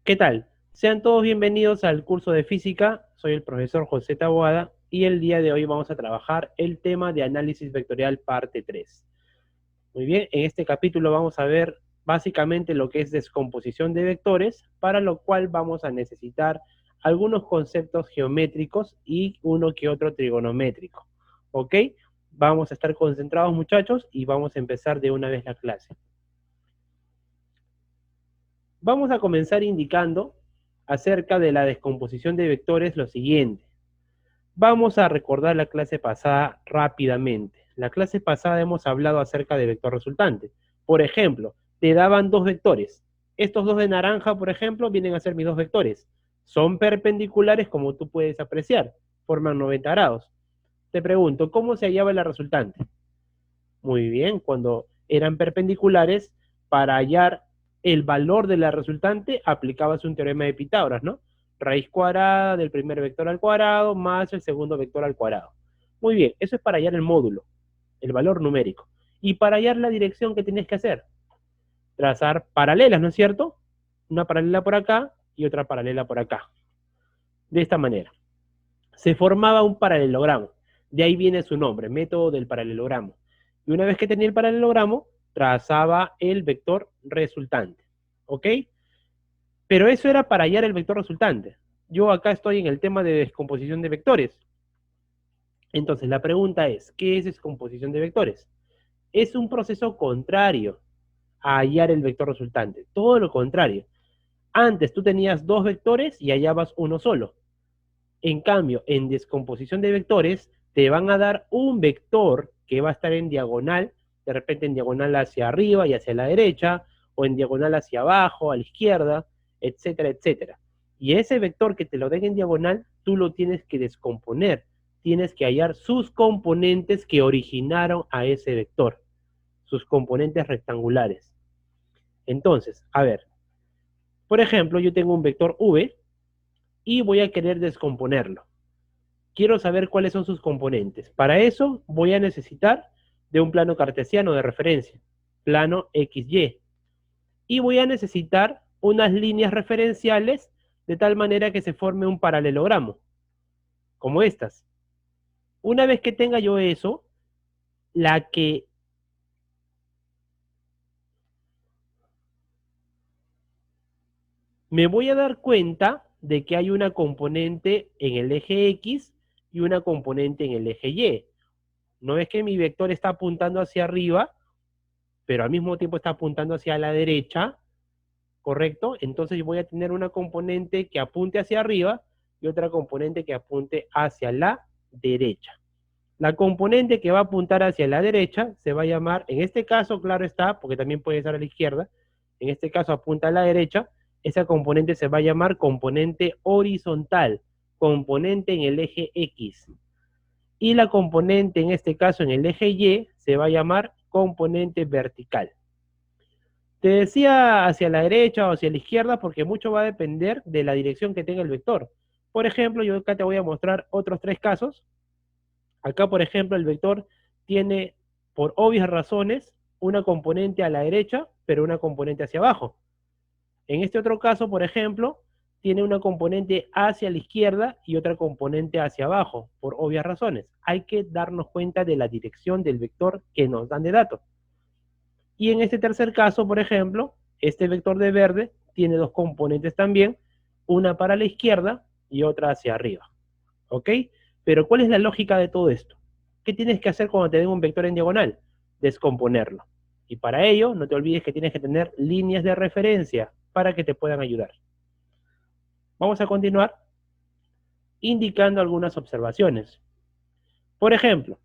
¿Qué tal? Sean todos bienvenidos al curso de física. Soy el profesor José Taboada y el día de hoy vamos a trabajar el tema de análisis vectorial parte 3. Muy bien, en este capítulo vamos a ver básicamente lo que es descomposición de vectores, para lo cual vamos a necesitar algunos conceptos geométricos y uno que otro trigonométrico. ¿Ok? Vamos a estar concentrados, muchachos, y vamos a empezar de una vez la clase. Vamos a comenzar indicando acerca de la descomposición de vectores lo siguiente. Vamos a recordar la clase pasada rápidamente. La clase pasada hemos hablado acerca de vector resultante. Por ejemplo, te daban dos vectores. Estos dos de naranja, por ejemplo, vienen a ser mis dos vectores. Son perpendiculares, como tú puedes apreciar. Forman 90 grados. Te pregunto, ¿cómo se hallaba la resultante? Muy bien, cuando eran perpendiculares, para hallar el valor de la resultante, aplicabas un teorema de Pitágoras, ¿no? Raíz cuadrada del primer vector al cuadrado más el segundo vector al cuadrado. Muy bien, eso es para hallar el módulo, el valor numérico. Y para hallar la dirección, ¿qué tienes que hacer? Trazar paralelas, ¿no es cierto? Una paralela por acá y otra paralela por acá. De esta manera. Se formaba un paralelogramo. De ahí viene su nombre, método del paralelogramo. Y una vez que tenía el paralelogramo, trazaba el vector resultante. ¿Ok? Pero eso era para hallar el vector resultante. Yo acá estoy en el tema de descomposición de vectores. Entonces, la pregunta es, ¿qué es descomposición de vectores? Es un proceso contrario a hallar el vector resultante. Todo lo contrario. Antes tú tenías dos vectores y hallabas uno solo. En cambio, en descomposición de vectores, te van a dar un vector que va a estar en diagonal, de repente en diagonal hacia arriba y hacia la derecha, o en diagonal hacia abajo, a la izquierda, etcétera, etcétera. Y ese vector que te lo den en diagonal, tú lo tienes que descomponer. Tienes que hallar sus componentes que originaron a ese vector, sus componentes rectangulares. Entonces, a ver, por ejemplo, yo tengo un vector v y voy a querer descomponerlo. Quiero saber cuáles son sus componentes. Para eso voy a necesitar de un plano cartesiano de referencia, plano XY. Y voy a necesitar unas líneas referenciales de tal manera que se forme un paralelogramo, como estas. Una vez que tenga yo eso, la que me voy a dar cuenta de que hay una componente en el eje X y una componente en el eje Y. ¿No es que mi vector está apuntando hacia arriba, pero al mismo tiempo está apuntando hacia la derecha? ¿Correcto? Entonces yo voy a tener una componente que apunte hacia arriba y otra componente que apunte hacia la derecha. La componente que va a apuntar hacia la derecha se va a llamar, en este caso, claro está, porque también puede estar a la izquierda, en este caso apunta a la derecha, esa componente se va a llamar componente horizontal, componente en el eje X. Y la componente, en este caso en el eje Y, se va a llamar componente vertical. Te decía hacia la derecha o hacia la izquierda porque mucho va a depender de la dirección que tenga el vector. Por ejemplo, yo acá te voy a mostrar otros tres casos. Acá, por ejemplo, el vector tiene, por obvias razones, una componente a la derecha, pero una componente hacia abajo. En este otro caso, por ejemplo, tiene una componente hacia la izquierda y otra componente hacia abajo, por obvias razones. Hay que darnos cuenta de la dirección del vector que nos dan de datos. Y en este tercer caso, por ejemplo, este vector de verde tiene dos componentes también, una para la izquierda y otra hacia arriba. ¿Ok? Pero ¿cuál es la lógica de todo esto? ¿Qué tienes que hacer cuando te den un vector en diagonal? Descomponerlo. Y para ello, no te olvides que tienes que tener líneas de referencia para que te puedan ayudar. Vamos a continuar indicando algunas observaciones. Por ejemplo,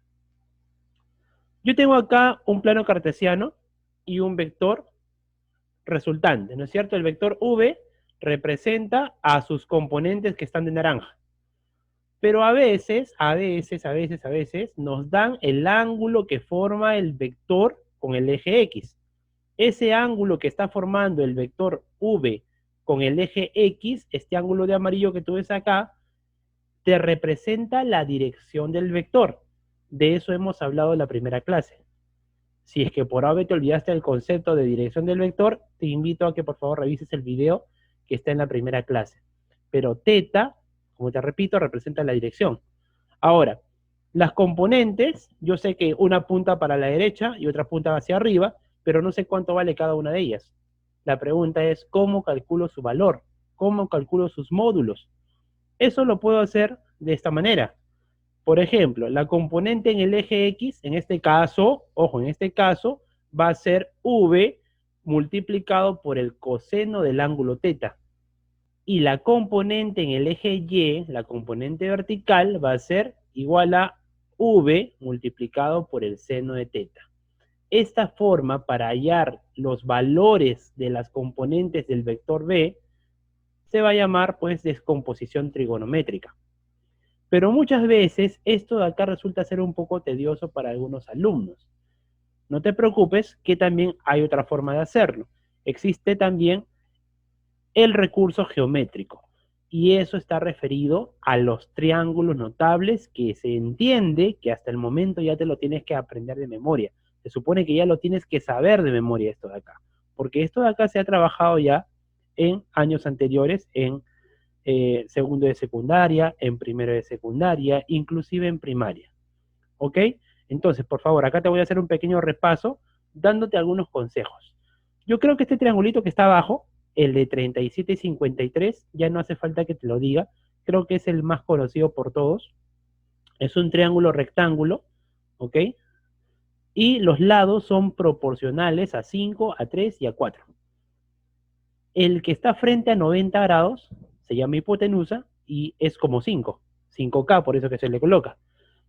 yo tengo acá un plano cartesiano y un vector resultante, ¿no es cierto? El vector v representa a sus componentes que están de naranja. Pero a veces nos dan el ángulo que forma el vector con el eje X. Ese ángulo que está formando el vector v con el eje X, este ángulo de amarillo que tú ves acá, te representa la dirección del vector. De eso hemos hablado en la primera clase. Si es que por ahora te olvidaste del concepto de dirección del vector, te invito a que por favor revises el video que está en la primera clase. Pero teta, como te repito, representa la dirección. Ahora, las componentes, yo sé que una punta para la derecha y otra punta hacia arriba, pero no sé cuánto vale cada una de ellas. La pregunta es, ¿cómo calculo su valor? ¿Cómo calculo sus módulos? Eso lo puedo hacer de esta manera. Por ejemplo, la componente en el eje X, en este caso, ojo, en este caso, va a ser V multiplicado por el coseno del ángulo teta. Y la componente en el eje Y, la componente vertical, va a ser igual a V multiplicado por el seno de teta. Esta forma, para hallar los valores de las componentes del vector B, se va a llamar pues descomposición trigonométrica. Pero muchas veces esto de acá resulta ser un poco tedioso para algunos alumnos. No te preocupes, que también hay otra forma de hacerlo. Existe también el recurso geométrico, y eso está referido a los triángulos notables, que se entiende que hasta el momento ya te lo tienes que aprender de memoria. Se supone que ya lo tienes que saber de memoria esto de acá, porque esto de acá se ha trabajado ya en años anteriores, en segundo de secundaria, en primero de secundaria, inclusive en primaria. ¿Ok? Entonces, por favor, acá te voy a hacer un pequeño repaso dándote algunos consejos. Yo creo que este triangulito que está abajo, el de 37 y 53, ya no hace falta que te lo diga. Creo que es el más conocido por todos. Es un triángulo rectángulo, ¿ok? Y los lados son proporcionales a 5, a 3 y a 4. El que está frente a 90 grados se llama hipotenusa y es como 5. 5K, por eso que se le coloca.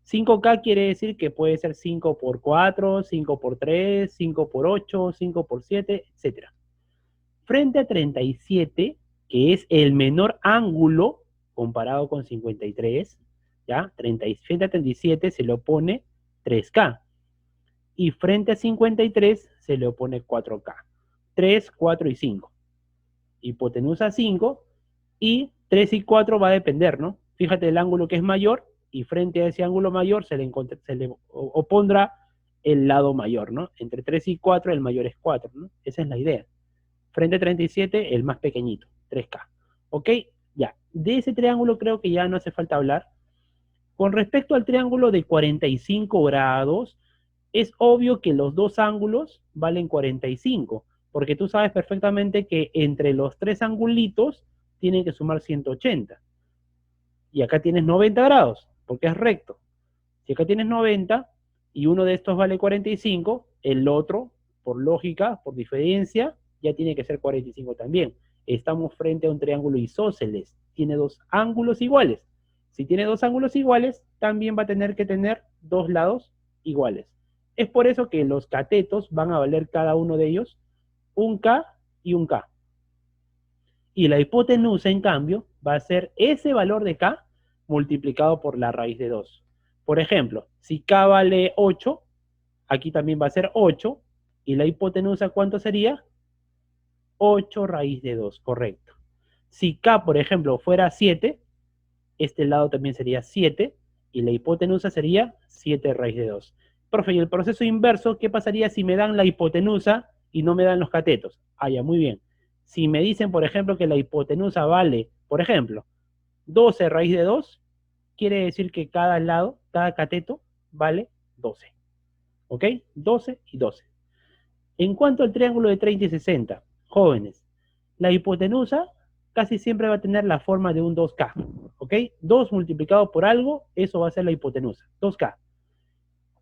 5K quiere decir que puede ser 5 por 4, 5 por 3, 5 por 8, 5 por 7, etc. Frente a 37, que es el menor ángulo comparado con 53, ¿ya? Frente a 37 se le opone 3K. Y frente a 53 se le opone 4K. 3, 4 y 5. Hipotenusa 5, y 3 y 4 va a depender, ¿no? Fíjate el ángulo que es mayor, y frente a ese ángulo mayor se le opondrá el lado mayor, ¿no? Entre 3 y 4 el mayor es 4, ¿no? Esa es la idea. Frente a 37 el más pequeñito, 3K. ¿Ok? Ya, de ese triángulo creo que ya no hace falta hablar. Con respecto al triángulo de 45 grados, es obvio que los dos ángulos valen 45, porque tú sabes perfectamente que entre los tres angulitos tienen que sumar 180. Y acá tienes 90 grados, porque es recto. Si acá tienes 90 y uno de estos vale 45, el otro, por lógica, por diferencia, ya tiene que ser 45 también. Estamos frente a un triángulo isósceles, tiene dos ángulos iguales. Si tiene dos ángulos iguales, también va a tener que tener dos lados iguales. Es por eso que los catetos van a valer cada uno de ellos un K y un K. Y la hipotenusa, en cambio, va a ser ese valor de K multiplicado por la raíz de 2. Por ejemplo, si K vale 8, aquí también va a ser 8, y la hipotenusa, ¿cuánto sería? 8 raíz de 2, correcto. Si K, por ejemplo, fuera 7, este lado también sería 7, y la hipotenusa sería 7 raíz de 2. Profe, y el proceso inverso, ¿qué pasaría si me dan la hipotenusa y no me dan los catetos? Ah, ya, muy bien. Si me dicen, por ejemplo, que la hipotenusa vale, por ejemplo, 12 raíz de 2, quiere decir que cada lado, cada cateto, vale 12. ¿Ok? 12 y 12. En cuanto al triángulo de 30 y 60, jóvenes, la hipotenusa casi siempre va a tener la forma de un 2K. ¿Ok? 2 multiplicado por algo, eso va a ser la hipotenusa. 2K.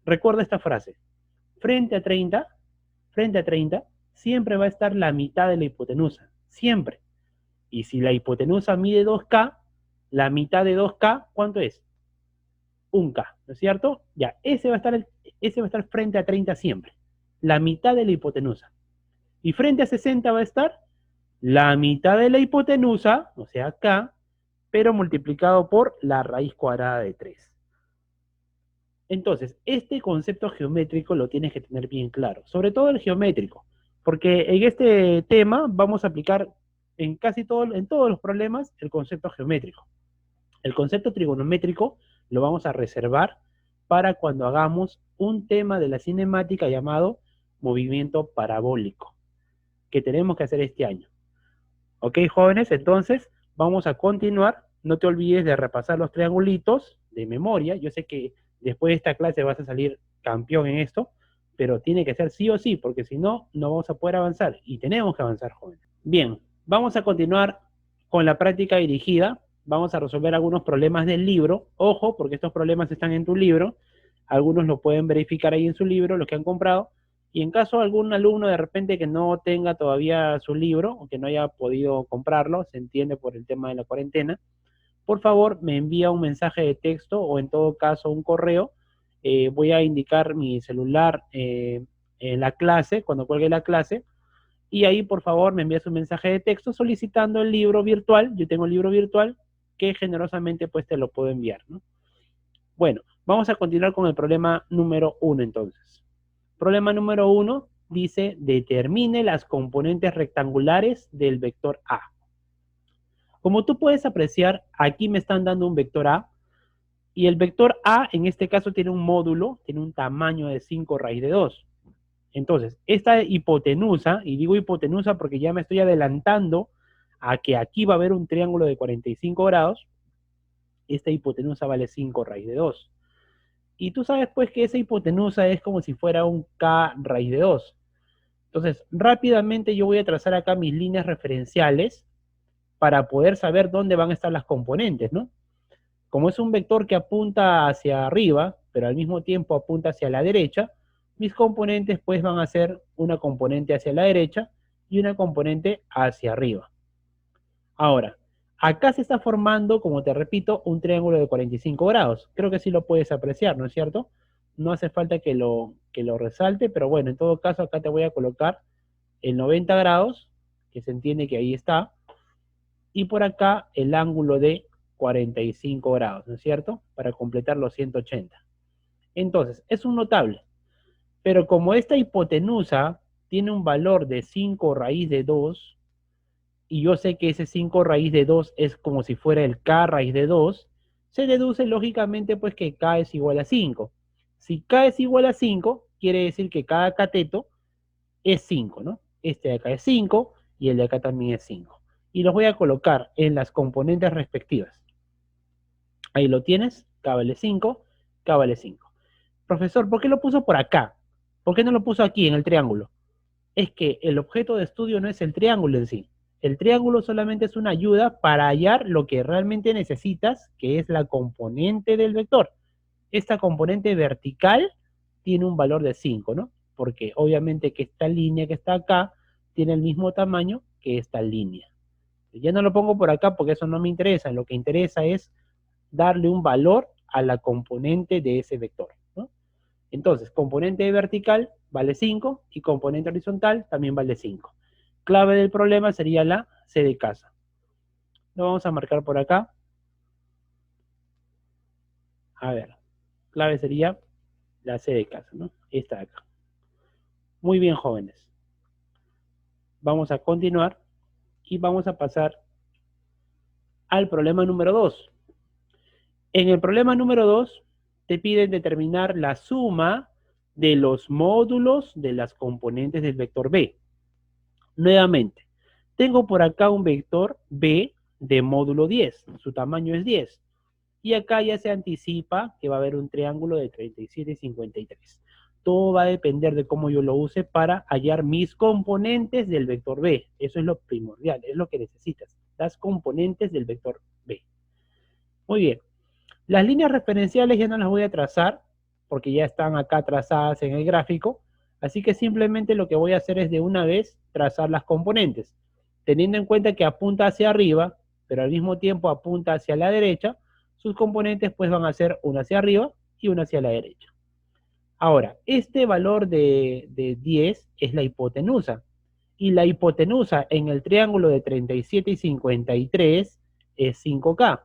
Recuerda esta frase. Frente a 30, siempre va a estar la mitad de la hipotenusa. Siempre. Y si la hipotenusa mide 2K, la mitad de 2K, ¿cuánto es? 1K, ¿no es cierto? Ya, ese va a estar frente a 30 siempre. La mitad de la hipotenusa. Y frente a 60 va a estar la mitad de la hipotenusa, o sea, K, pero multiplicado por la raíz cuadrada de 3. Entonces, este concepto geométrico lo tienes que tener bien claro, sobre todo el geométrico, porque en este tema vamos a aplicar en todos los problemas el concepto geométrico. El concepto trigonométrico lo vamos a reservar para cuando hagamos un tema de la cinemática llamado movimiento parabólico, que tenemos que hacer este año. Ok, jóvenes, entonces vamos a continuar. No te olvides de repasar los triangulitos de memoria. Yo sé que después de esta clase vas a salir campeón en esto, pero tiene que ser sí o sí, porque si no, no vamos a poder avanzar. Y tenemos que avanzar, jóvenes. Bien, vamos a continuar con la práctica dirigida. Vamos a resolver algunos problemas del libro. Ojo, porque estos problemas están en tu libro. Algunos lo pueden verificar ahí en su libro, los que han comprado. Y en caso de algún alumno de repente que no tenga todavía su libro o que no haya podido comprarlo, se entiende por el tema de la cuarentena, por favor me envía un mensaje de texto o en todo caso un correo. Voy a indicar mi celular en la clase, cuando cuelgue la clase, y ahí por favor me envías un mensaje de texto solicitando el libro virtual. Yo tengo el libro virtual que generosamente pues te lo puedo enviar, ¿no? Bueno, vamos a continuar con el problema número 1 entonces. Problema número 1 dice, determine las componentes rectangulares del vector A. Como tú puedes apreciar, aquí me están dando un vector A, y el vector A en este caso tiene un módulo, tiene un tamaño de 5 raíz de 2. Entonces, esta hipotenusa, y digo hipotenusa porque ya me estoy adelantando a que aquí va a haber un triángulo de 45 grados, esta hipotenusa vale 5 raíz de 2. Y tú sabes pues que esa hipotenusa es como si fuera un K raíz de 2. Entonces, rápidamente yo voy a trazar acá mis líneas referenciales para poder saber dónde van a estar las componentes, ¿no? Como es un vector que apunta hacia arriba, pero al mismo tiempo apunta hacia la derecha, mis componentes pues van a ser una componente hacia la derecha y una componente hacia arriba. Ahora, acá se está formando, como te repito, un triángulo de 45 grados. Creo que sí lo puedes apreciar, ¿no es cierto? No hace falta que lo resalte, pero bueno, en todo caso acá te voy a colocar el 90 grados, que se entiende que ahí está, y por acá el ángulo de 45 grados, ¿no es cierto? Para completar los 180. Entonces, es un notable, pero como esta hipotenusa tiene un valor de 5 raíz de 2, y yo sé que ese 5 raíz de 2 es como si fuera el K raíz de 2, se deduce lógicamente pues que K es igual a 5. Si K es igual a 5, quiere decir que cada cateto es 5, ¿no? Este de acá es 5 y el de acá también es 5. Y los voy a colocar en las componentes respectivas. Ahí lo tienes, K vale 5, K vale 5. Profesor, ¿por qué lo puso por acá? ¿Por qué no lo puso aquí en el triángulo? Es que el objeto de estudio no es el triángulo en sí. El triángulo solamente es una ayuda para hallar lo que realmente necesitas, que es la componente del vector. Esta componente vertical tiene un valor de 5, ¿no? Porque obviamente que esta línea que está acá tiene el mismo tamaño que esta línea. Ya no lo pongo por acá porque eso no me interesa. Lo que interesa es darle un valor a la componente de ese vector, ¿no? Entonces, componente vertical vale 5 y componente horizontal también vale 5. Clave del problema sería la C de casa. Lo vamos a marcar por acá. A ver, clave sería la C de casa, ¿no? Esta de acá. Muy bien, jóvenes. Vamos a continuar y vamos a pasar al problema número 2. En el problema número 2 te piden determinar la suma de los módulos de las componentes del vector B. Nuevamente, tengo por acá un vector B de módulo 10, su tamaño es 10. Y acá ya se anticipa que va a haber un triángulo de 37 y 53. Todo va a depender de cómo yo lo use para hallar mis componentes del vector B. Eso es lo primordial, es lo que necesitas, las componentes del vector B. Muy bien, las líneas referenciales ya no las voy a trazar porque ya están acá trazadas en el gráfico, así que simplemente lo que voy a hacer es de una vez trazar las componentes, teniendo en cuenta que apunta hacia arriba, pero al mismo tiempo apunta hacia la derecha. Sus componentes pues van a ser una hacia arriba y una hacia la derecha. Ahora, este valor de 10 es la hipotenusa, y la hipotenusa en el triángulo de 37 y 53 es 5K.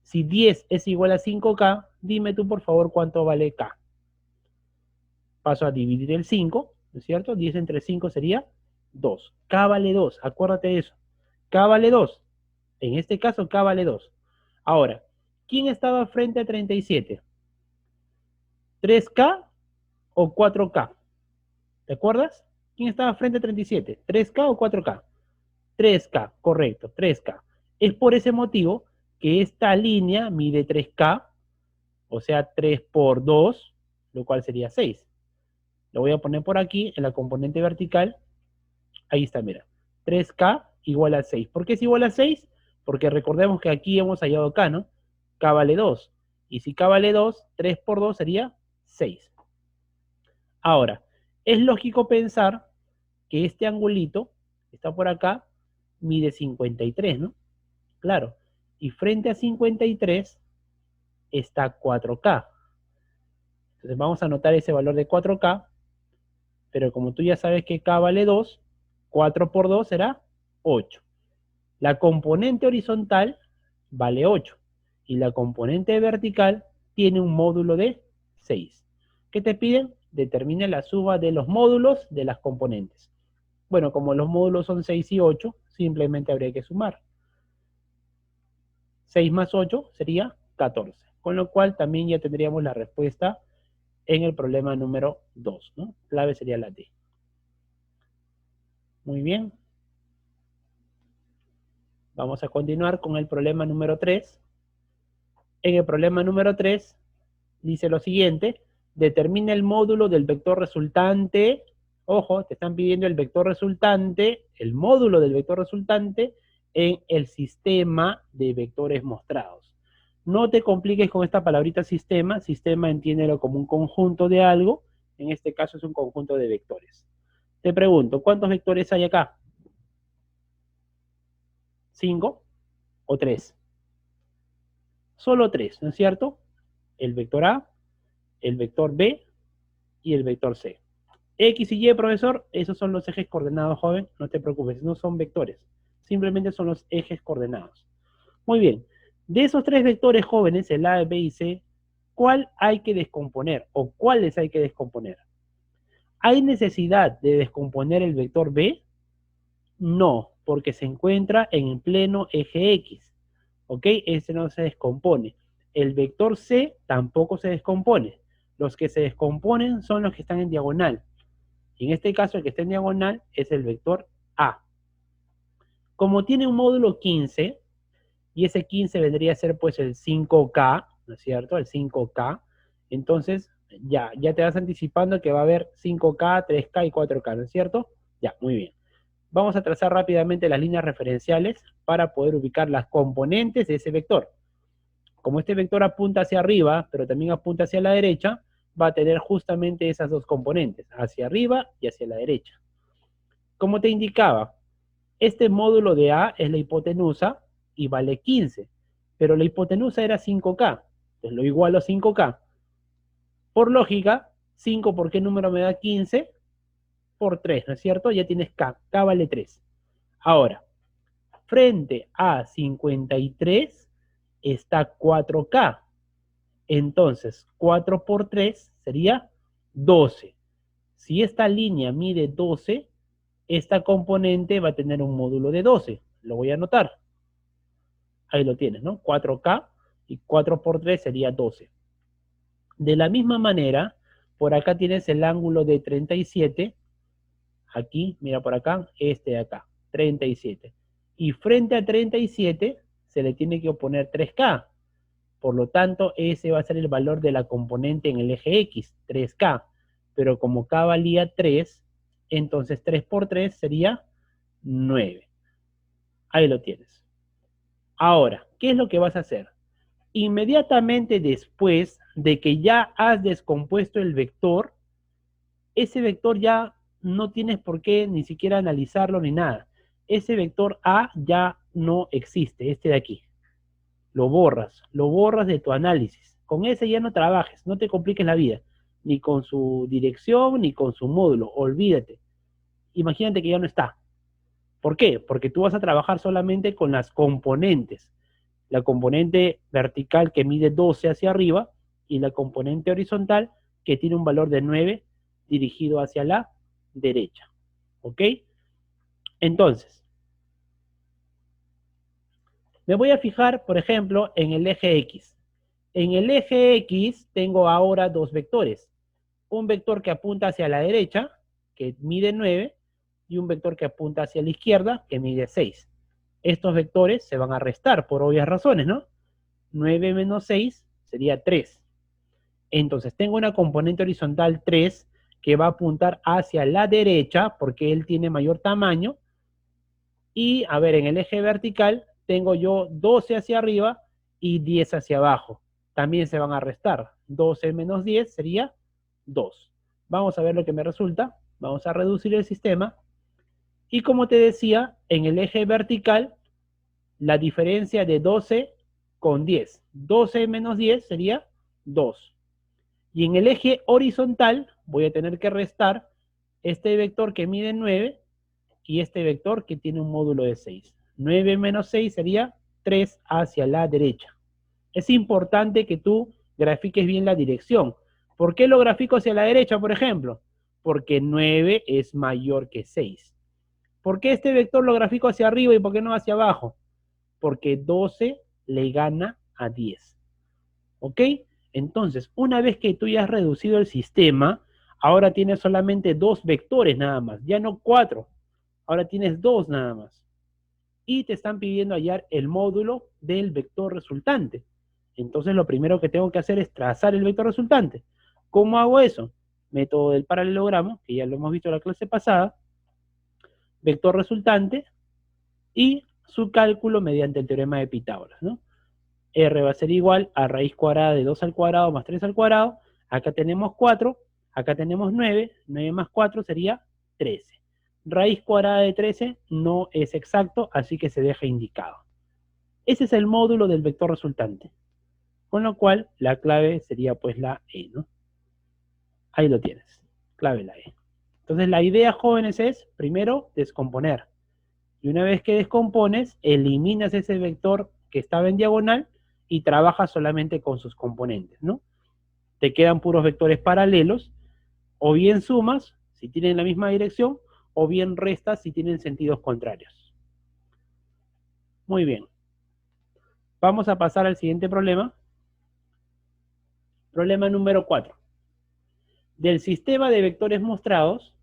Si 10 es igual a 5K, dime tú por favor cuánto vale K. Paso a dividir el 5, ¿no es cierto? 10 entre 5 sería 2. K vale 2, acuérdate de eso. K vale 2. En este caso K vale 2. Ahora, ¿quién estaba frente a 37? ¿3K o 4K? ¿Te acuerdas? ¿Quién estaba frente a 37? ¿3K o 4K? 3K, correcto, 3K. Es por ese motivo que esta línea mide 3K, o sea, 3 por 2, lo cual sería 6. Lo voy a poner por aquí, en la componente vertical. Ahí está, mira. 3K igual a 6. ¿Por qué es igual a 6? Porque recordemos que aquí hemos hallado K, ¿no? K vale 2. Y si K vale 2, 3 por 2 sería 6. Ahora, es lógico pensar que este angulito, que está por acá, mide 53, ¿no? Claro. Y frente a 53 está 4K. Entonces vamos a anotar ese valor de 4K, pero como tú ya sabes que K vale 2, 4 por 2 será 8. La componente horizontal vale 8 y la componente vertical tiene un módulo de 6. ¿Qué te piden? Determina la suma de los módulos de las componentes. Bueno, como los módulos son 6 y 8, simplemente habría que sumar. 6 más 8 sería 14, con lo cual también ya tendríamos la respuesta en el problema número 2, ¿no? Clave sería la D. Muy bien. Vamos a continuar con el problema número 3. En el problema número 3 dice lo siguiente: determina el módulo del vector resultante. Ojo, te están pidiendo el vector resultante, el módulo del vector resultante en el sistema de vectores mostrados. No te compliques con esta palabrita sistema. Sistema entiéndelo como un conjunto de algo. En este caso es un conjunto de vectores. Te pregunto, ¿cuántos vectores hay acá? ¿5 o 3? Solo 3, ¿no es cierto? El vector A, el vector B y el vector C. X y Y, profesor, esos son los ejes coordenados, joven. No te preocupes, no son vectores. Simplemente son los ejes coordenados. Muy bien. De esos 3 vectores jóvenes, el A, B y C, ¿cuál hay que descomponer o cuáles hay que descomponer? ¿Hay necesidad de descomponer el vector B? No, porque se encuentra en el pleno eje X. ¿Ok? Ese no se descompone. El vector C tampoco se descompone. Los que se descomponen son los que están en diagonal. Y en este caso el que está en diagonal es el vector A. Como tiene un módulo 15, y ese 15 vendría a ser pues el 5K, ¿no es cierto? El 5K. Entonces ya te vas anticipando que va a haber 5K, 3K y 4K, ¿no es cierto? Ya, muy bien. Vamos a trazar rápidamente las líneas referenciales para poder ubicar las componentes de ese vector. Como este vector apunta hacia arriba, pero también apunta hacia la derecha, va a tener justamente esas dos componentes, hacia arriba y hacia la derecha. Como te indicaba, este módulo de A es la hipotenusa y vale 15, pero la hipotenusa era 5K, entonces lo igualo a 5K. Por lógica, 5 ¿por qué número me da 15? Por 3, ¿no es cierto? Ya tienes K, K vale 3. Ahora, frente a 53 está 4K. Entonces, 4 por 3 sería 12. Si esta línea mide 12, esta componente va a tener un módulo de 12. Lo voy a anotar. Ahí lo tienes, ¿no? 4K y 4 por 3 sería 12. De la misma manera, por acá tienes el ángulo de 37. Aquí, mira por acá, este de acá, 37. Y frente a 37 se le tiene que oponer 3K. Por lo tanto, ese va a ser el valor de la componente en el eje X, 3K. Pero como K valía 3, entonces 3 por 3 sería 9. Ahí lo tienes. Ahora, ¿qué es lo que vas a hacer? Inmediatamente después de que ya has descompuesto el vector, ese vector ya no tienes por qué ni siquiera analizarlo ni nada. Ese vector A ya no existe, este de aquí. Lo borras de tu análisis. Con ese ya no trabajes, no te compliques la vida, ni con su dirección, ni con su módulo, olvídate. Imagínate que ya no está. ¿Por qué? Porque tú vas a trabajar solamente con las componentes. La componente vertical que mide 12 hacia arriba y la componente horizontal que tiene un valor de 9 dirigido hacia la derecha. ¿Ok? Entonces, me voy a fijar, por ejemplo, en el eje X. En el eje X tengo ahora dos vectores. Un vector que apunta hacia la derecha, que mide 9, y un vector que apunta hacia la izquierda que mide 6. Estos vectores se van a restar por obvias razones, ¿no? 9 menos 6 sería 3. Entonces tengo una componente horizontal 3 que va a apuntar hacia la derecha porque él tiene mayor tamaño. Y a ver, en el eje vertical tengo yo 12 hacia arriba y 10 hacia abajo. También se van a restar. 12 menos 10 sería 2. Vamos a ver lo que me resulta. Vamos a reducir el sistema. Y como te decía, en el eje vertical, la diferencia de 12 con 10. 12 menos 10 sería 2. Y en el eje horizontal voy a tener que restar este vector que mide 9 y este vector que tiene un módulo de 6. 9 menos 6 sería 3 hacia la derecha. Es importante que tú grafiques bien la dirección. ¿Por qué lo grafico hacia la derecha, por ejemplo? Porque 9 es mayor que 6. ¿Por qué este vector lo grafico hacia arriba y por qué no hacia abajo? Porque 12 le gana a 10. ¿Ok? Entonces, una vez que tú ya has reducido el sistema, ahora tienes solamente 2 vectores nada más, ya no 4. Ahora tienes 2 nada más. Y te están pidiendo hallar el módulo del vector resultante. Entonces lo primero que tengo que hacer es trazar el vector resultante. ¿Cómo hago eso? Método del paralelogramo, que ya lo hemos visto en la clase pasada. Vector resultante y su cálculo mediante el teorema de Pitágoras, ¿no? R va a ser igual a raíz cuadrada de 2 al cuadrado más 3 al cuadrado. Acá tenemos 4, acá tenemos 9. 9 más 4 sería 13. Raíz cuadrada de 13 no es exacto, así que se deja indicado. Ese es el módulo del vector resultante. Con lo cual, la clave sería pues la E, ¿no? Ahí lo tienes, clave la E. Entonces la idea, jóvenes, es primero descomponer. Y una vez que descompones, eliminas ese vector que estaba en diagonal y trabajas solamente con sus componentes, ¿no? Te quedan puros vectores paralelos, o bien sumas, si tienen la misma dirección, o bien restas si tienen sentidos contrarios. Muy bien. Vamos a pasar al siguiente problema. Problema número 4. Del sistema de vectores mostrados,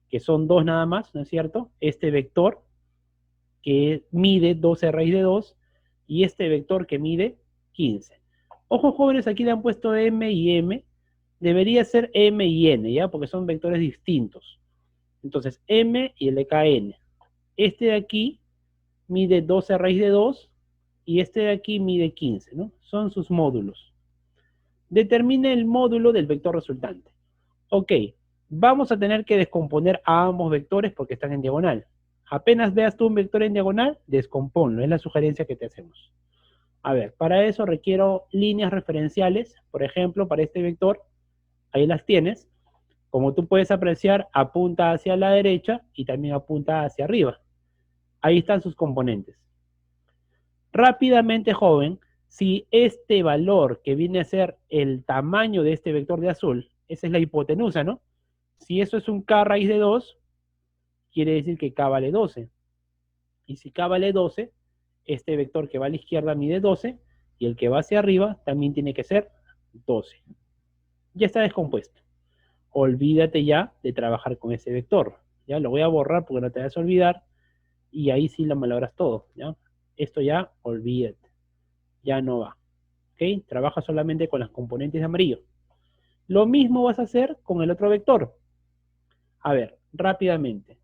que son 2 nada más, ¿no es cierto? Este vector que mide 12 raíz de 2 y este vector que mide 15. Ojo, jóvenes, aquí le han puesto M y M. Debería ser M y N, ¿ya? Porque son vectores distintos. Entonces, M y el de KN. Este de aquí mide 12 raíz de 2 y este de aquí mide 15, ¿no? Son sus módulos. Determine el módulo del vector resultante. Ok, vamos a tener que descomponer a ambos vectores porque están en diagonal. Apenas veas tú un vector en diagonal, descomponlo, es la sugerencia que te hacemos. A ver, para eso requiero líneas referenciales, por ejemplo, para este vector, ahí las tienes. Como tú puedes apreciar, apunta hacia la derecha y también apunta hacia arriba. Ahí están sus componentes. Rápidamente, joven, si este valor que viene a ser el tamaño de este vector de azul, esa es la hipotenusa, ¿no? Si eso es un k raíz de 2, quiere decir que k vale 12. Y si k vale 12, este vector que va a la izquierda mide 12, y el que va hacia arriba también tiene que ser 12. Ya está descompuesto. Olvídate ya de trabajar con ese vector. Ya lo voy a borrar porque no te vas a olvidar, y ahí sí lo malogras todo, ¿ya? Esto ya, olvídate. Ya no va. ¿Ok? Trabaja solamente con las componentes de amarillo. Lo mismo vas a hacer con el otro vector. A ver, rápidamente.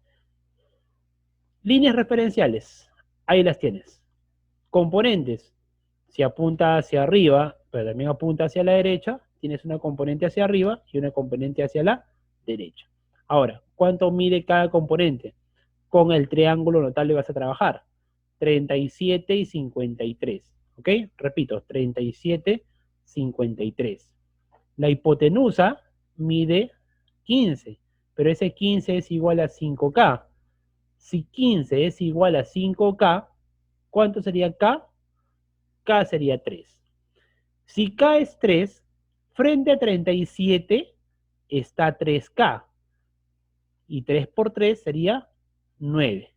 Líneas referenciales. Ahí las tienes. Componentes. Si apunta hacia arriba, pero también apunta hacia la derecha, tienes una componente hacia arriba y una componente hacia la derecha. Ahora, ¿cuánto mide cada componente? Con el triángulo notable vas a trabajar. 37 y 53. ¿Ok? Repito, 37, 53. La hipotenusa mide 15, pero ese 15 es igual a 5K. Si 15 es igual a 5K, ¿cuánto sería K? K sería 3. Si K es 3, frente a 37 está 3K. Y 3 por 3 sería 9.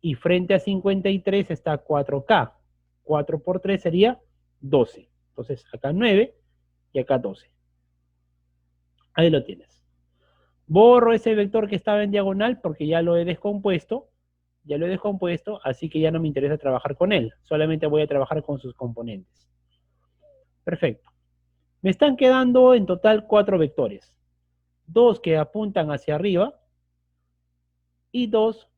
Y frente a 53 está 4K. 4 por 3 sería 12. Entonces acá 9 y acá 12. Ahí lo tienes. Borro ese vector que estaba en diagonal porque ya lo he descompuesto, así que ya no me interesa trabajar con él, solamente voy a trabajar con sus componentes. Perfecto. Me están quedando en total 4 vectores. 2 que apuntan hacia arriba y 2,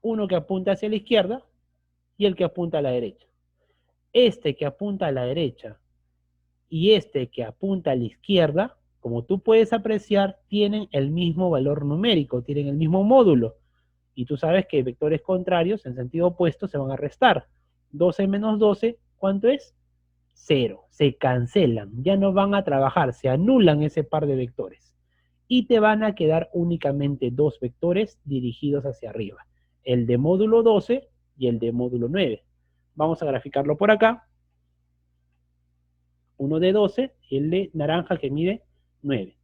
uno que apunta hacia la izquierda y el que apunta a la derecha. Este que apunta a la derecha y este que apunta a la izquierda, como tú puedes apreciar, tienen el mismo valor numérico, tienen el mismo módulo. Y tú sabes que vectores contrarios en sentido opuesto se van a restar. 12 menos 12, ¿cuánto es? 0. Se cancelan, ya no van a trabajar, se anulan ese par de vectores. Y te van a quedar únicamente 2 vectores dirigidos hacia arriba. El de módulo 12 y el de módulo 9. Vamos a graficarlo por acá. Uno de 12 y el de naranja que mide 9.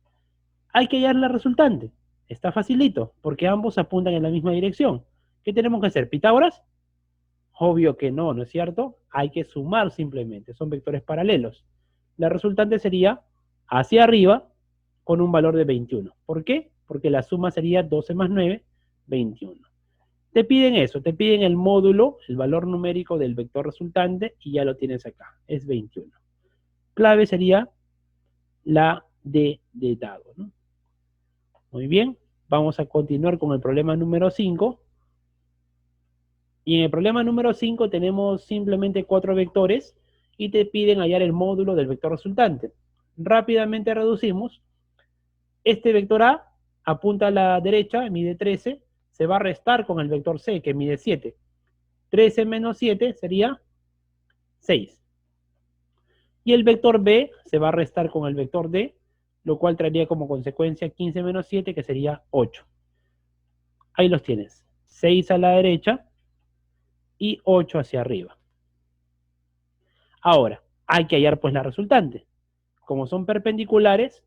Hay que hallar la resultante. Está facilito, porque ambos apuntan en la misma dirección. ¿Qué tenemos que hacer? ¿Pitágoras? Obvio que no, ¿no es cierto? Hay que sumar simplemente, son vectores paralelos. La resultante sería hacia arriba con un valor de 21. ¿Por qué? Porque la suma sería 12 más 9, 21. Te piden eso, te piden el módulo, el valor numérico del vector resultante y ya lo tienes acá, es 21. Clave sería la D de dado, ¿no? Muy bien, vamos a continuar con el problema número 5. Y en el problema número 5 tenemos simplemente 4 vectores y te piden hallar el módulo del vector resultante. Rápidamente reducimos. Este vector A apunta a la derecha, mide 13, se va a restar con el vector C, que mide 7. 13 menos 7 sería 6. Y el vector B se va a restar con el vector D, lo cual traería como consecuencia 15 menos 7, que sería 8. Ahí los tienes. 6 a la derecha y 8 hacia arriba. Ahora, hay que hallar pues la resultante. Como son perpendiculares,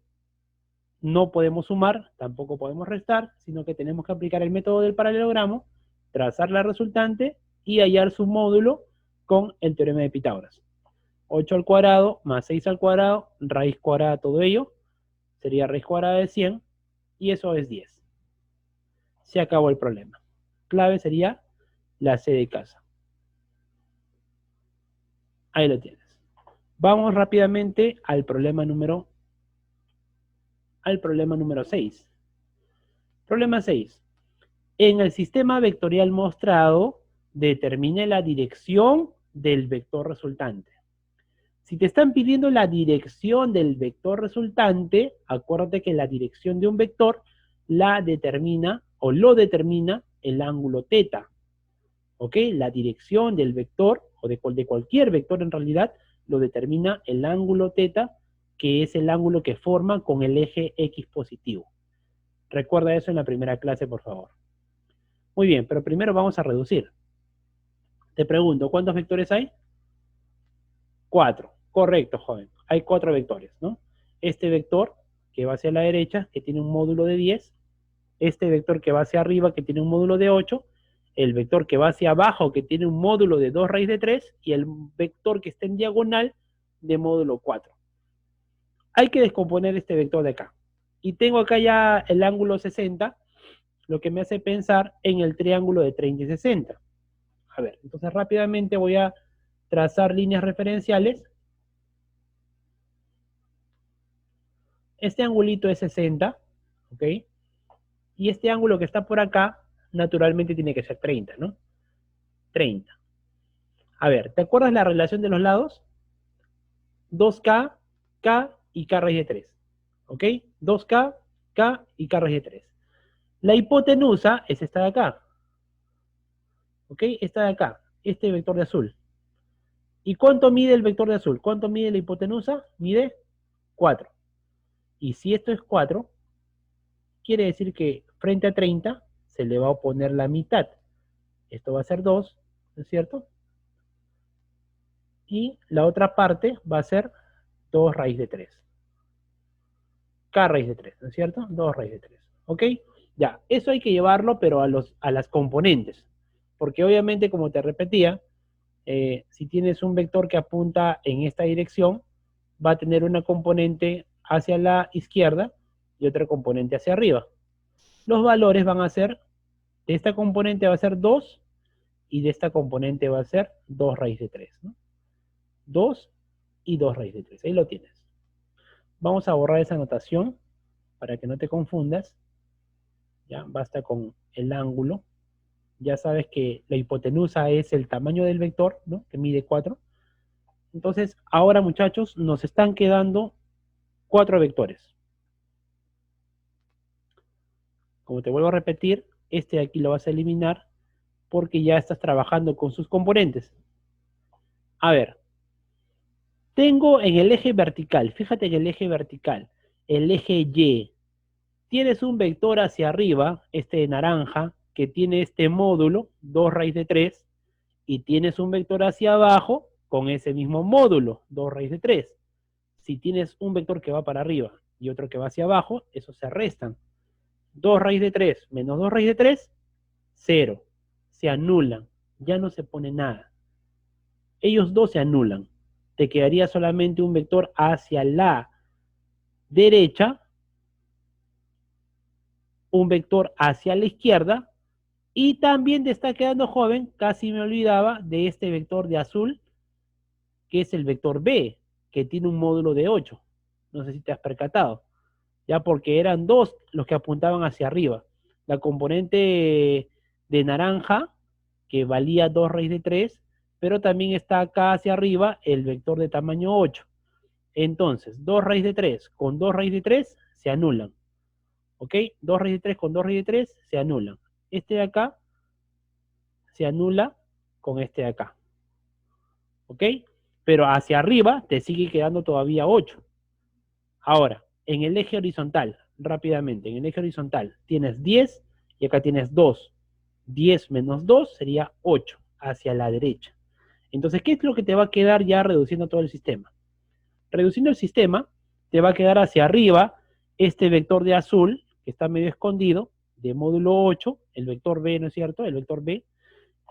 no podemos sumar, tampoco podemos restar, sino que tenemos que aplicar el método del paralelogramo, trazar la resultante y hallar su módulo con el teorema de Pitágoras. 8 al cuadrado más 6 al cuadrado, raíz cuadrada todo ello, sería raíz cuadrada de 100, y eso es 10. Se acabó el problema. Clave sería la C de casa. Ahí lo tienes. Vamos rápidamente al problema número 6. Problema 6. En el sistema vectorial mostrado, determine la dirección del vector resultante. Si te están pidiendo la dirección del vector resultante, acuérdate que la dirección de un vector la determina o lo determina el ángulo θ. ¿Ok? La dirección del vector o de cualquier vector en realidad lo determina el ángulo θ, que es el ángulo que forma con el eje X positivo. Recuerda eso en la primera clase, por favor. Muy bien, pero primero vamos a reducir. Te pregunto, ¿cuántos vectores hay? 4. Correcto, joven. Hay 4 vectores, ¿no? Este vector que va hacia la derecha, que tiene un módulo de 10. Este vector que va hacia arriba, que tiene un módulo de 8. El vector que va hacia abajo, que tiene un módulo de 2 raíz de 3. Y el vector que está en diagonal, de módulo 4. Hay que descomponer este vector de acá. Y tengo acá ya el ángulo 60, lo que me hace pensar en el triángulo de 30 y 60. A ver, entonces rápidamente voy a trazar líneas referenciales. Este angulito es 60, ¿ok? Y este ángulo que está por acá, naturalmente tiene que ser 30, ¿no? 30. A ver, ¿te acuerdas la relación de los lados? 2K, K y K raíz de 3, ¿ok? 2K, K y K raíz de 3. La hipotenusa es esta de acá, ¿ok? Esta de acá, este vector de azul. ¿Y cuánto mide el vector de azul? ¿Cuánto mide la hipotenusa? Mide 4. Y si esto es 4, quiere decir que frente a 30 se le va a oponer la mitad. Esto va a ser 2, ¿no es cierto? Y la otra parte va a ser 2 raíz de 3. K raíz de 3, ¿no es cierto? 2 raíz de 3. ¿Ok? Ya, eso hay que llevarlo, pero a las componentes. Porque obviamente, como te repetía, si tienes un vector que apunta en esta dirección, va a tener una componente hacia la izquierda y otra componente hacia arriba. Los valores van a ser, de esta componente va a ser 2 y de esta componente va a ser 2 raíz de 3, ¿no? 2 y 2 raíz de 3. Ahí lo tienes. Vamos a borrar esa notación para que no te confundas. Ya, basta con el ángulo. Ya sabes que la hipotenusa es el tamaño del vector, ¿no? Que mide 4. Entonces, ahora, muchachos, nos están quedando 4 vectores. Como te vuelvo a repetir, este de aquí lo vas a eliminar porque ya estás trabajando con sus componentes. A ver, tengo en el eje vertical, fíjate que el eje vertical, el eje Y, tienes un vector hacia arriba, este de naranja, que tiene este módulo, 2 raíz de 3, y tienes un vector hacia abajo con ese mismo módulo, 2 raíz de 3. Si tienes un vector que va para arriba y otro que va hacia abajo, esos se restan. 2 raíz de 3 menos 2 raíz de 3, 0. Se anulan, ya no se pone nada. Ellos dos se anulan. Te quedaría solamente un vector hacia la derecha, un vector hacia la izquierda, y también te está quedando, joven, casi me olvidaba de este vector de azul, que es el vector B, que tiene un módulo de 8. No sé si te has percatado. Ya porque eran dos los que apuntaban hacia arriba. La componente de naranja, que valía 2 raíz de 3, pero también está acá hacia arriba el vector de tamaño 8. Entonces, 2 raíz de 3 con 2 raíz de 3 se anulan. ¿Ok? 2 raíz de 3 con 2 raíz de 3 se anulan. Este de acá se anula con este de acá. ¿Ok? Pero hacia arriba te sigue quedando todavía 8. Ahora, en el eje horizontal, rápidamente, en el eje horizontal tienes 10 y acá tienes 2. 10 menos 2 sería 8 hacia la derecha. Entonces, ¿qué es lo que te va a quedar ya reduciendo todo el sistema? Reduciendo el sistema, te va a quedar hacia arriba este vector de azul, que está medio escondido, de módulo 8, el vector B, ¿no es cierto? El vector B.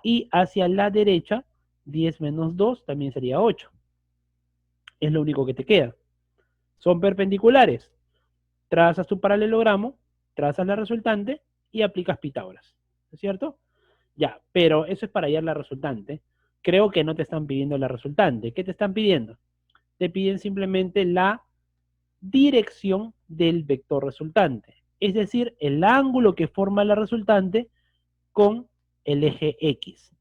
Y hacia la derecha, 10 menos 2 también sería 8. Es lo único que te queda. Son perpendiculares. Trazas tu paralelogramo, trazas la resultante y aplicas Pitágoras. ¿No es cierto? Ya, pero eso es para hallar la resultante. Creo que no te están pidiendo la resultante. ¿Qué te están pidiendo? Te piden simplemente la dirección del vector resultante. Es decir, el ángulo que forma la resultante con el eje X.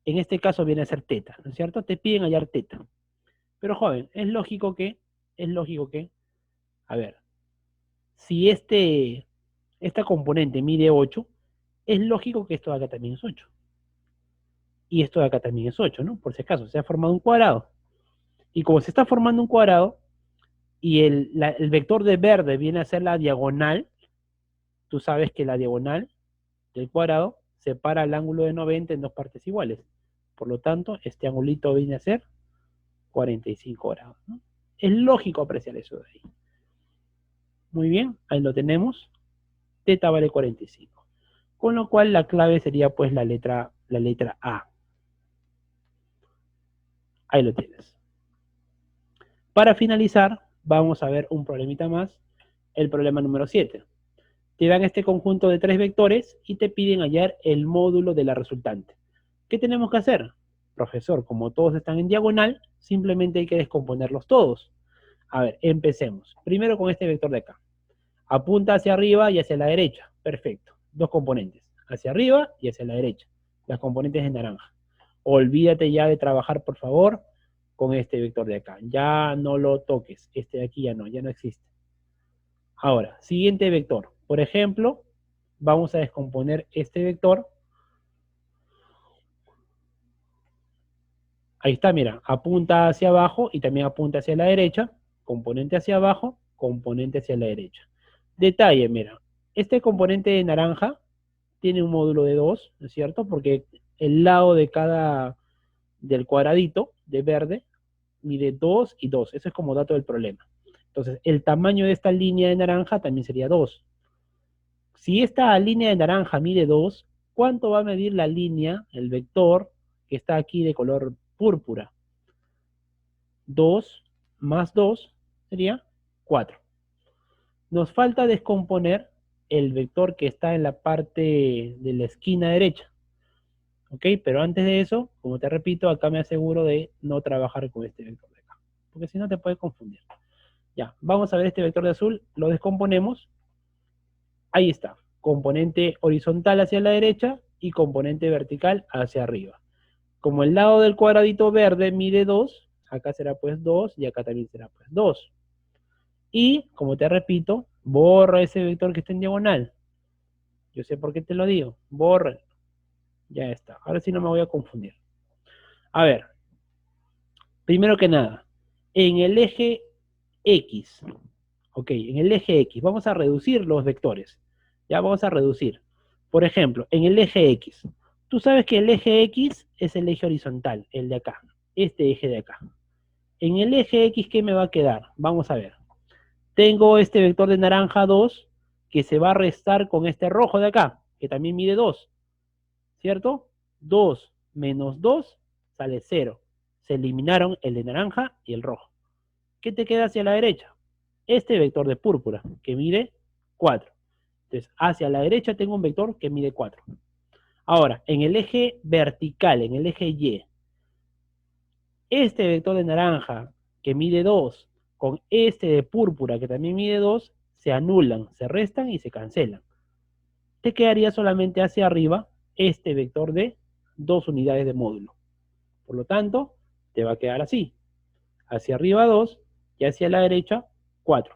En este caso viene a ser teta, ¿no es cierto? Te piden hallar teta. Pero joven, es lógico que, a ver, si esta componente mide 8, es lógico que esto de acá también es 8. Y esto de acá también es 8, ¿no? Por si acaso, se ha formado un cuadrado. Y como se está formando un cuadrado, y el vector de verde viene a ser la diagonal, tú sabes que la diagonal del cuadrado separa el ángulo de 90 en dos partes iguales. Por lo tanto, este angulito viene a ser 45 grados, ¿no? Es lógico apreciar eso de ahí. Muy bien, ahí lo tenemos. Teta vale 45. Con lo cual la clave sería pues la letra A. Ahí lo tienes. Para finalizar, vamos a ver un problemita más, el problema número 7. Te dan este conjunto de 3 vectores y te piden hallar el módulo de la resultante. ¿Qué tenemos que hacer? Profesor, como todos están en diagonal, simplemente hay que descomponerlos todos. A ver, empecemos. Primero con este vector de acá. Apunta hacia arriba y hacia la derecha. Perfecto. Dos componentes. Hacia arriba y hacia la derecha. Las componentes de naranja. Olvídate ya de trabajar, por favor, con este vector de acá. Ya no lo toques. Este de aquí ya no existe. Ahora, siguiente vector. Por ejemplo, vamos a descomponer este vector. Ahí está, mira, apunta hacia abajo y también apunta hacia la derecha. Componente hacia abajo, componente hacia la derecha. Detalle, mira, este componente de naranja tiene un módulo de 2, ¿no es cierto? Porque el lado de del cuadradito de verde mide 2 y 2. Eso es como dato del problema. Entonces, el tamaño de esta línea de naranja también sería 2. Si esta línea de naranja mide 2, ¿cuánto va a medir la línea, el vector, que está aquí de color púrpura? 2 más 2 sería 4. Nos falta descomponer el vector que está en la parte de la esquina derecha. ¿Ok? Pero antes de eso, como te repito, acá me aseguro de no trabajar con este vector de acá, porque si no te puede confundir. Ya, vamos a ver este vector de azul, lo descomponemos. Ahí está, componente horizontal hacia la derecha y componente vertical hacia arriba. Como el lado del cuadradito verde mide 2, acá será pues 2 y acá también será pues 2. Y, como te repito, borra ese vector que está en diagonal. Yo sé por qué te lo digo, borra. Ya está, ahora sí no me voy a confundir. A ver, primero que nada, en el eje X, ok, en el eje X, vamos a reducir los vectores. Ya vamos a reducir. Por ejemplo, en el eje X, tú sabes que el eje X es el eje horizontal, el de acá, este eje de acá. En el eje X, ¿qué me va a quedar? Vamos a ver. Tengo este vector de naranja 2, que se va a restar con este rojo de acá, que también mide 2, ¿cierto? 2 menos 2 sale 0. Se eliminaron el de naranja y el rojo. ¿Qué te queda hacia la derecha? Este vector de púrpura, que mide 4. Entonces, hacia la derecha tengo un vector que mide 4. Ahora, en el eje vertical, en el eje Y, este vector de naranja, que mide 2, con este de púrpura, que también mide 2, se anulan, se restan y se cancelan. Te quedaría solamente hacia arriba este vector de 2 unidades de módulo. Por lo tanto, te va a quedar así. Hacia arriba 2 y hacia la derecha 4.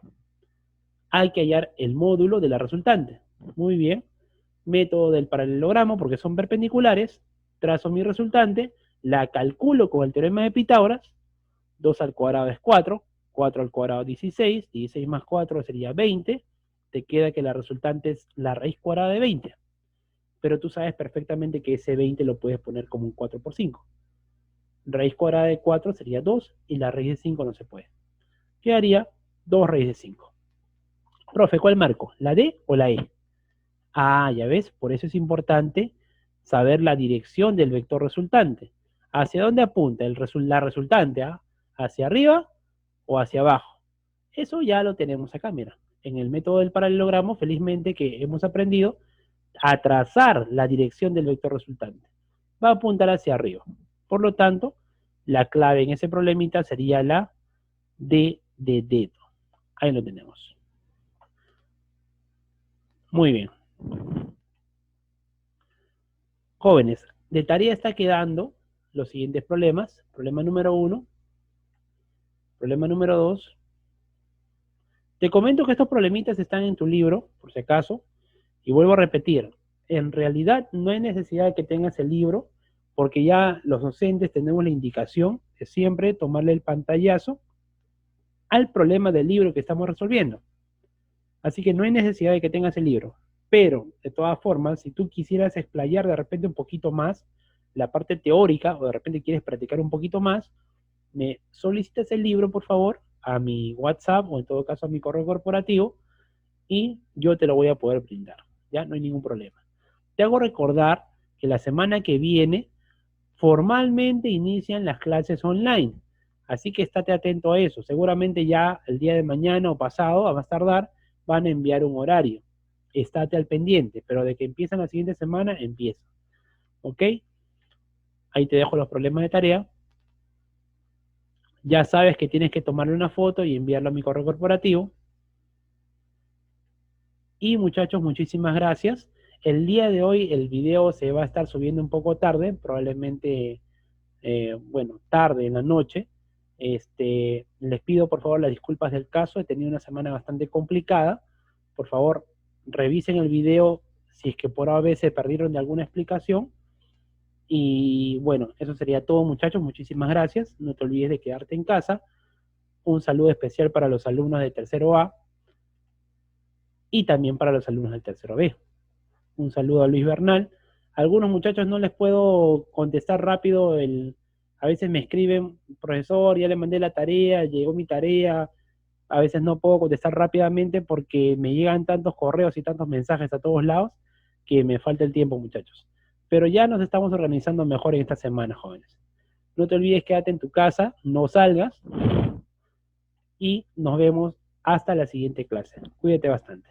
Hay que hallar el módulo de la resultante. Muy bien. Método del paralelogramo, porque son perpendiculares. Trazo mi resultante, la calculo con el teorema de Pitágoras. 2 al cuadrado es 4. 4 al cuadrado 16. 16 más 4 sería 20. Te queda que la resultante es la raíz cuadrada de 20. Pero tú sabes perfectamente que ese 20 lo puedes poner como un 4 por 5. Raíz cuadrada de 4 sería 2 y la raíz de 5 no se puede. Quedaría 2 raíz de 5. Profe, ¿cuál marco? ¿La D o la E? Ah, ya ves, por eso es importante saber la dirección del vector resultante. ¿Hacia dónde apunta la resultante? ¿Ah? ¿Hacia arriba o hacia abajo? Eso ya lo tenemos acá, mira. En el método del paralelogramo, felizmente que hemos aprendido a trazar la dirección del vector resultante. Va a apuntar hacia arriba. Por lo tanto, la clave en ese problemita sería la D de dedo. Ahí lo tenemos. Muy bien. Jóvenes, de tarea está quedando los siguientes problemas. Problema número 1. Problema número 2. Te comento que estos problemitas están en tu libro, por si acaso. Y vuelvo a repetir, en realidad no hay necesidad de que tengas el libro, porque ya los docentes tenemos la indicación de siempre tomarle el pantallazo al problema del libro que estamos resolviendo. Así que no hay necesidad de que tengas el libro. Pero, de todas formas, si tú quisieras explayar de repente un poquito más la parte teórica, o de repente quieres practicar un poquito más, me solicitas el libro, por favor, a mi WhatsApp, o en todo caso a mi correo corporativo, y yo te lo voy a poder brindar. Ya no hay ningún problema. Te hago recordar que la semana que viene formalmente inician las clases online. Así que estate atento a eso. Seguramente ya el día de mañana o pasado, a más tardar, van a enviar un horario. Estate al pendiente, pero de que empiezan la siguiente semana, empieza. ¿Ok? Ahí te dejo los problemas de tarea. Ya sabes que tienes que tomarle una foto y enviarlo a mi correo corporativo. Y muchachos, muchísimas gracias. El día de hoy el video se va a estar subiendo un poco tarde, probablemente, bueno, tarde en la noche. Les pido por favor las disculpas del caso, he tenido una semana bastante complicada. Por favor, revisen el video si es que por A o B se perdieron de alguna explicación. Y bueno, eso sería todo, muchachos. Muchísimas gracias. No te olvides de quedarte en casa. Un saludo especial para los alumnos de tercero A y también para los alumnos del tercero B. Un saludo a Luis Bernal. A algunos muchachos no les puedo contestar rápido. A veces me escriben, profesor, ya le mandé la tarea, llegó mi tarea. A veces no puedo contestar rápidamente porque me llegan tantos correos y tantos mensajes a todos lados que me falta el tiempo, muchachos. Pero ya nos estamos organizando mejor en esta semana, jóvenes. No te olvides, quédate en tu casa, no salgas y nos vemos Hasta la siguiente clase. Cuídate bastante.